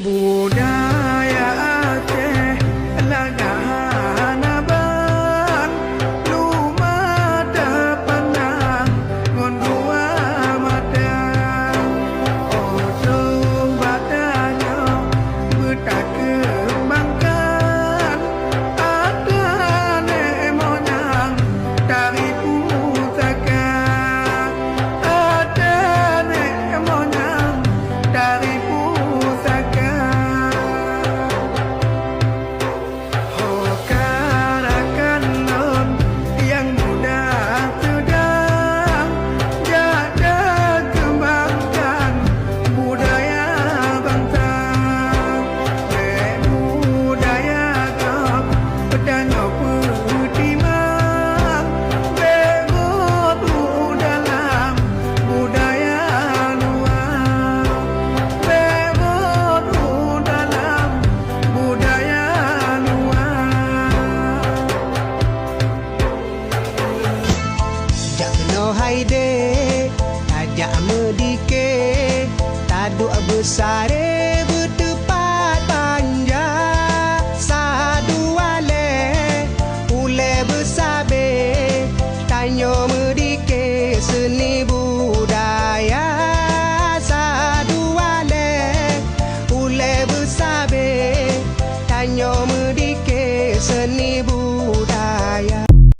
Budaya Aceh lagahanaban lumada pandang ngon dua mata ujung badannya betak kembangkan ada nenek moyang dari pusaka ada nenek moyang dari pusaka. Haide, tajak medike, taduk besare.